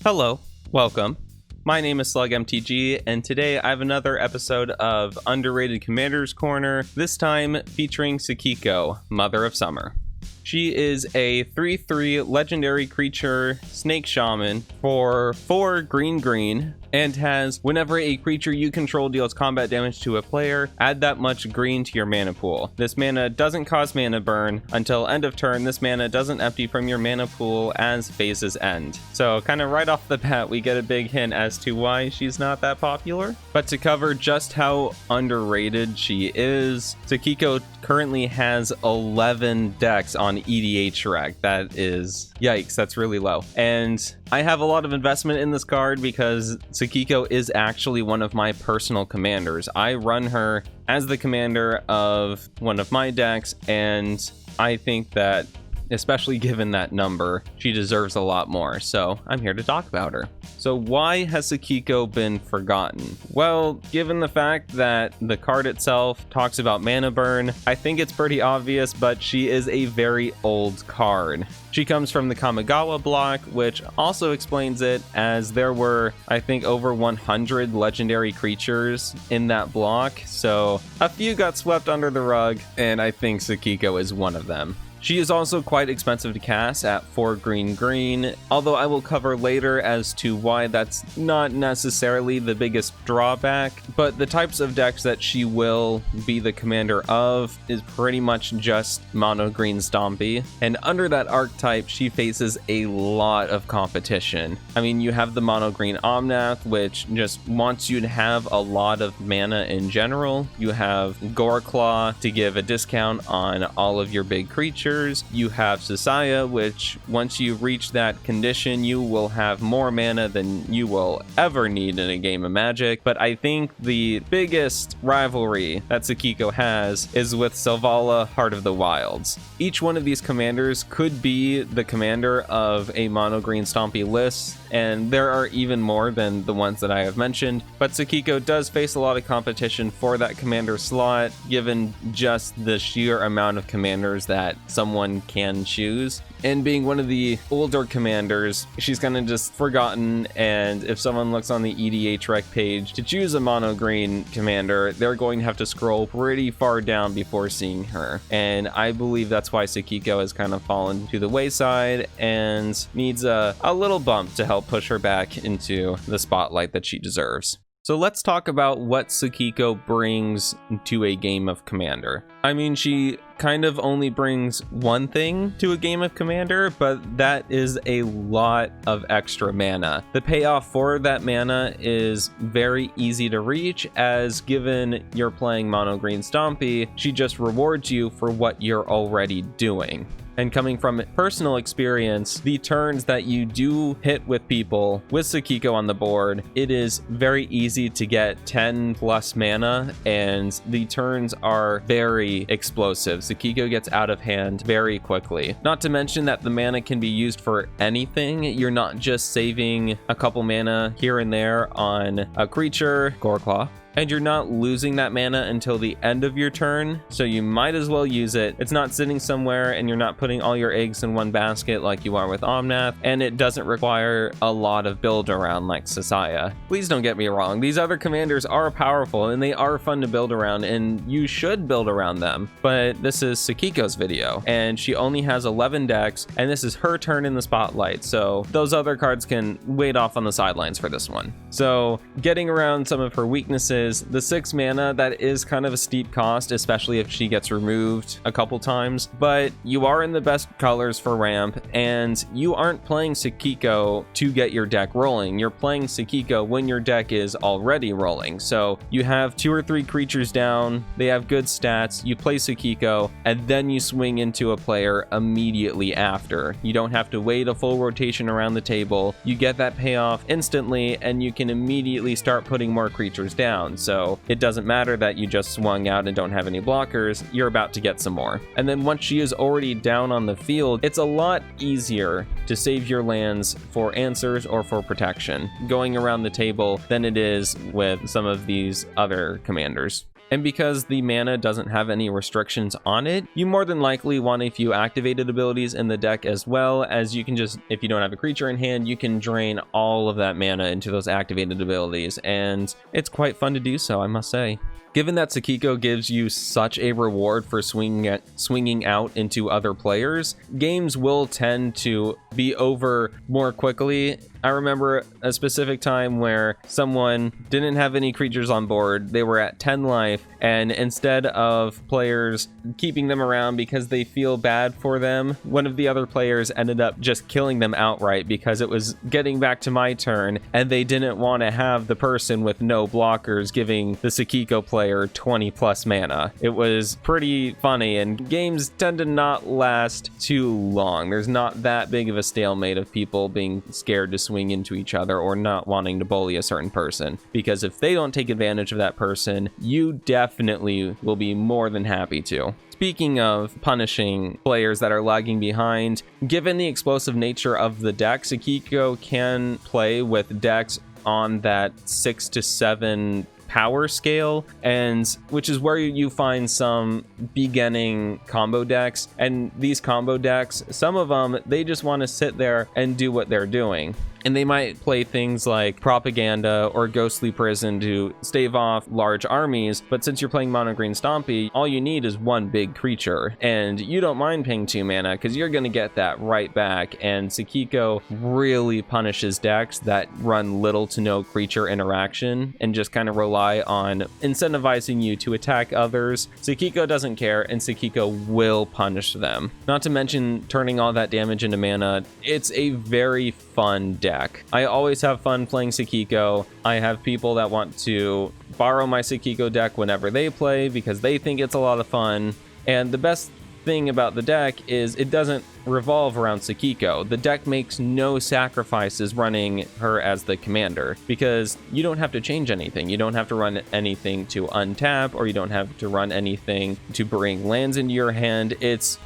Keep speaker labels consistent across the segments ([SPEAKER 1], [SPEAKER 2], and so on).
[SPEAKER 1] Hello, welcome. My name is SlugMTG, and today I have another episode of Underrated Commander's Corner, this time featuring Sakiko, Mother of Summer. She is a 3/3 legendary creature snake shaman for 4 green and has whenever a creature you control deals combat damage to a player, add that much green to your mana pool. This mana doesn't cause mana burn. Until end of turn, this mana doesn't empty from your mana pool as phases end. So kind of right off the bat, we get a big hint as to why she's not that popular. But to cover just how underrated she is, Sakiko currently has 11 decks on EDH Rec. That is, yikes, that's really low. And I have a lot of investment in this card because Sakiko is actually one of my personal commanders. I run her as the commander of one of my decks, and I think that, especially given that number, she deserves a lot more, so I'm here to talk about her. So why has Sakiko been forgotten? Well, given the fact that the card itself talks about mana burn, I think it's pretty obvious, but she is a very old card. She comes from the Kamigawa block, which also explains it, as there were, I think, over 100 legendary creatures in that block, so a few got swept under the rug, and I think Sakiko is one of them. She is also quite expensive to cast at 4 green, although I will cover later as to why that's not necessarily the biggest drawback, but the types of decks that she will be the commander of is pretty much just mono green stompy, and under that archetype she faces a lot of competition. I mean, you have the mono green Omnath, which just wants you to have a lot of mana in general. You have Goreclaw to give a discount on all of your big creatures. You have Sasaya, which once you reach that condition, you will have more mana than you will ever need in a game of Magic. But I think the biggest rivalry that Sakiko has is with Selvala, Heart of the Wilds. Each one of these commanders could be the commander of a mono green stompy list, and there are even more than the ones that I have mentioned, but Sakiko does face a lot of competition for that commander slot, given just the sheer amount of commanders that someone can choose. And being one of the older commanders, she's kind of just forgotten, and if someone looks on the EDH Rec page to choose a mono green commander, they're going to have to scroll pretty far down before seeing her. And I believe that's why Sakiko has kind of fallen to the wayside and needs a little bump to help push her back into the spotlight that she deserves. So let's talk about what Sakiko brings to a game of Commander. I mean, she kind of only brings one thing to a game of Commander, but that is a lot of extra mana. The payoff for that mana is very easy to reach, as given you're playing mono green stompy, she just rewards you for what you're already doing. And coming from personal experience, the turns that you do hit with people with Sakiko on the board, it is very easy to get 10 plus mana, and the turns are very explosive. Sakiko gets out of hand very quickly. Not to mention that the mana can be used for anything. You're not just saving a couple mana here and there on a creature, Goreclaw, and you're not losing that mana until the end of your turn, so you might as well use it. It's not sitting somewhere, and you're not putting all your eggs in one basket like you are with Omnath, and it doesn't require a lot of build around like Sasaya. Please don't get me wrong, these other commanders are powerful and they are fun to build around, and you should build around them, but this is Sakiko's video, and she only has 11 decks, and this is her turn in the spotlight, so those other cards can wait off on the sidelines for this one. So getting around some of her weaknesses, the 6 mana, that is kind of a steep cost, especially if she gets removed a couple times, but you are in the best colors for ramp, and you aren't playing Sakiko to get your deck rolling. You're playing Sakiko when your deck is already rolling. So you have 2 or 3 creatures down, they have good stats, you play Sakiko, and then you swing into a player immediately after. You don't have to wait a full rotation around the table. You get that payoff instantly, and you can immediately start putting more creatures down. So it doesn't matter that you just swung out and don't have any blockers, you're about to get some more. And then once she is already down on the field, it's a lot easier to save your lands for answers or for protection going around the table than it is with some of these other commanders. And because the mana doesn't have any restrictions on it, you more than likely want a few activated abilities in the deck, as well as you can just, if you don't have a creature in hand, you can drain all of that mana into those activated abilities, and it's quite fun to do so, I must say. Given that Sakiko gives you such a reward for swinging out into other players, games will tend to be over more quickly. I remember a specific time where someone didn't have any creatures on board. They were at 10 life, and instead of players keeping them around because they feel bad for them, one of the other players ended up just killing them outright because it was getting back to my turn, and they didn't want to have the person with no blockers giving the Sakiko player 20 plus mana. It was pretty funny, and games tend to not last too long. There's not that big of a stalemate of people being scared to swing into each other or not wanting to bully a certain person, because if they don't take advantage of that person, you definitely will be more than happy to. Speaking of punishing players that are lagging behind, given the explosive nature of the deck, Sakiko can play with decks on that 6 to 7 power scale, and which is where you find some beginning combo decks. And these combo decks, some of them, they just want to sit there and do what they're doing. And they might play things like Propaganda or Ghostly Prison to stave off large armies, but since you're playing Mono Green Stompy, all you need is one big creature, and you don't mind paying 2 mana because you're going to get that right back. And Sakiko really punishes decks that run little to no creature interaction and just kind of rely on incentivizing you to attack others. Sakiko doesn't care, and Sakiko will punish them. Not to mention turning all that damage into mana. It's a very fun deck. I always have fun playing Sakiko. I have people that want to borrow my Sakiko deck whenever they play because they think it's a lot of fun. And the best thing about the deck is it doesn't revolve around Sakiko. The deck makes no sacrifices running her as the commander because you don't have to change anything. You don't have to run anything to untap, or you don't have to run anything to bring lands into your hand. It's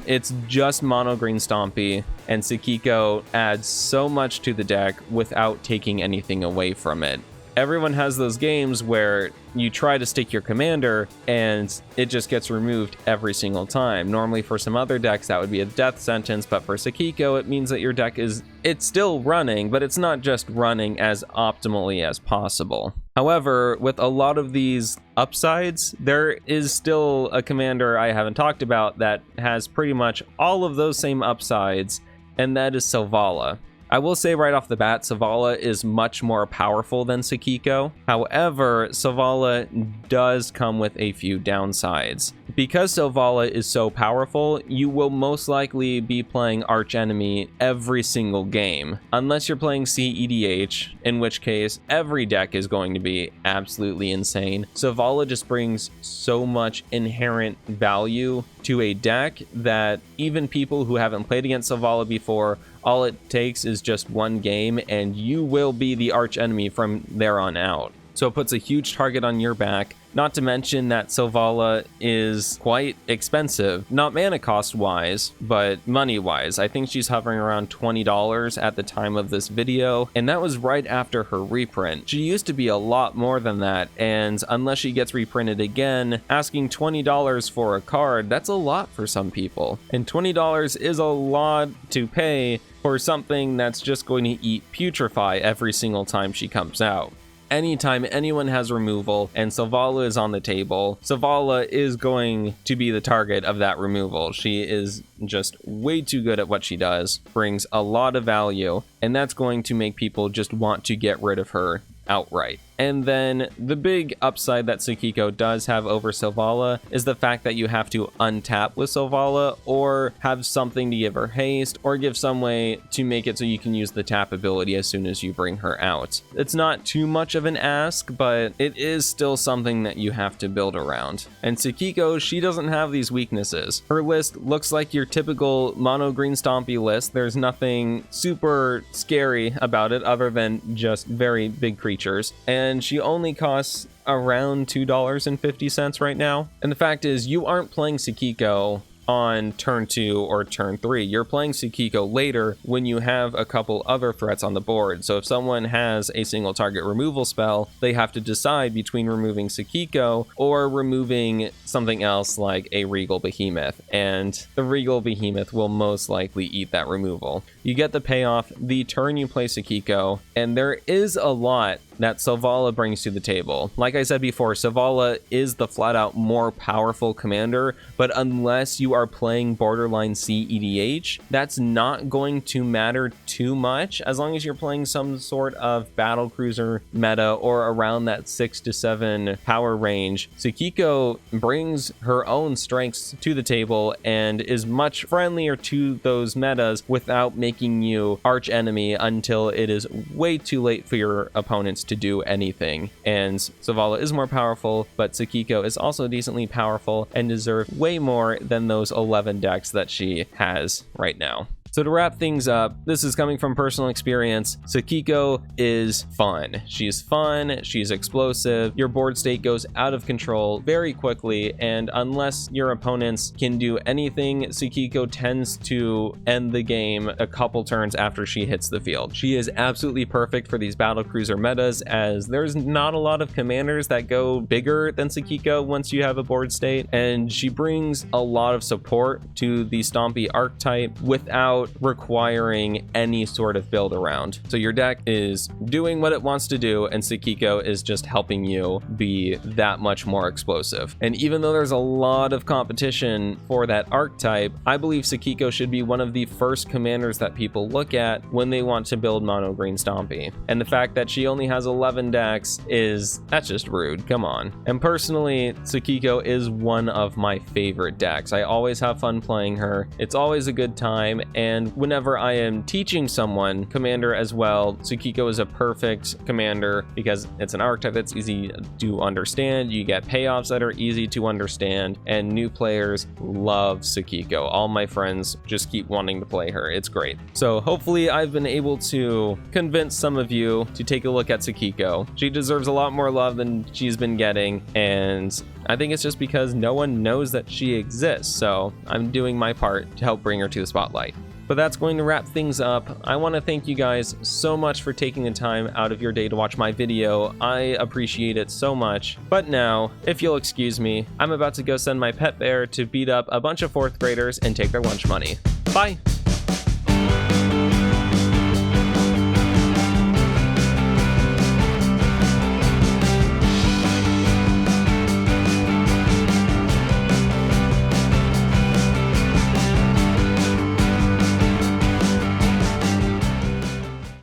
[SPEAKER 1] just Mono Green Stompy, and Sakiko adds so much to the deck without taking anything away from it. Everyone has those games where you try to stick your commander and it just gets removed every single time. Normally for some other decks that would be a death sentence, but for Sakiko it means that your deck it's still running, but it's not just running as optimally as possible. However, with a lot of these upsides, there is still a commander I haven't talked about that has pretty much all of those same upsides, and that is Selvala. I will say right off the bat, Selvala is much more powerful than Sakiko. However, Selvala does come with a few downsides. Because Selvala is so powerful, you will most likely be playing Archenemy every single game, unless you're playing CEDH, in which case every deck is going to be absolutely insane. Selvala just brings so much inherent value to a deck that even people who haven't played against Selvala before, all it takes is just one game and you will be the archenemy from there on out. So it puts a huge target on your back. Not to mention that Selvala is quite expensive, not mana cost wise, but money wise. I think she's hovering around $20 at the time of this video, and that was right after her reprint. She used to be a lot more than that, and unless she gets reprinted again, asking $20 for a card, that's a lot for some people. And $20 is a lot to pay for something that's just going to eat Putrefy every single time she comes out. Anytime anyone has removal and Selvala is on the table, Selvala is going to be the target of that removal. She is just way too good at what she does, brings a lot of value, and that's going to make people just want to get rid of her outright. And then the big upside that Sakiko does have over Selvala is the fact that you have to untap with Selvala or have something to give her haste or give some way to make it so you can use the tap ability as soon as you bring her out. It's not too much of an ask, but it is still something that you have to build around. And Sakiko, she doesn't have these weaknesses. Her list looks like your typical Mono Green Stompy list. There's nothing super scary about it other than just very big creatures. And she only costs around $2.50 right now. And the fact is, you aren't playing Sakiko on turn 2 or turn 3. You're playing Sakiko later when you have a couple other threats on the board. So if someone has a single target removal spell, they have to decide between removing Sakiko or removing something else like a Regal Behemoth, and the Regal Behemoth will most likely eat that removal. You get the payoff the turn you play Sakiko, and there is a lot that Selvala brings to the table. Like I said before, Selvala is the flat out more powerful commander, but unless you are playing borderline CEDH, that's not going to matter too much as long as you're playing some sort of battle cruiser meta or around that 6 to 7 power range. Sakiko brings her own strengths to the table and is much friendlier to those metas without making you arch enemy until it is way too late for your opponents to do anything. And Selvala is more powerful, but Sakiko is also decently powerful and deserves way more than those 11 decks that she has right now. So to wrap things up, this is coming from personal experience. Sakiko is fun. She's fun, she's explosive, your board state goes out of control very quickly, and unless your opponents can do anything, Sakiko tends to end the game a couple turns after she hits the field. She is absolutely perfect for these battle cruiser metas, as there's not a lot of commanders that go bigger than Sakiko once you have a board state, and she brings a lot of support to the Stompy archetype without requiring any sort of build around. So your deck is doing what it wants to do, and Sakiko is just helping you be that much more explosive. And even though there's a lot of competition for that archetype, I believe Sakiko should be one of the first commanders that people look at when they want to build mono green Stompy. And the fact that she only has 11 decks that's just rude. Come on. And personally, Sakiko is one of my favorite decks. I always have fun playing her. It's always a good time, and whenever I am teaching someone Commander as well, Sakiko is a perfect commander because it's an archetype that's easy to understand. You get payoffs that are easy to understand, and new players love Sakiko. All my friends just keep wanting to play her. It's great. So hopefully I've been able to convince some of you to take a look at Sakiko. She deserves a lot more love than she's been getting, and I think it's just because no one knows that she exists. So I'm doing my part to help bring her to the spotlight. But that's going to wrap things up. I want to thank you guys so much for taking the time out of your day to watch my video. I appreciate it so much. But now, if you'll excuse me, I'm about to go send my pet bear to beat up a bunch of 4th graders and take their lunch money. Bye!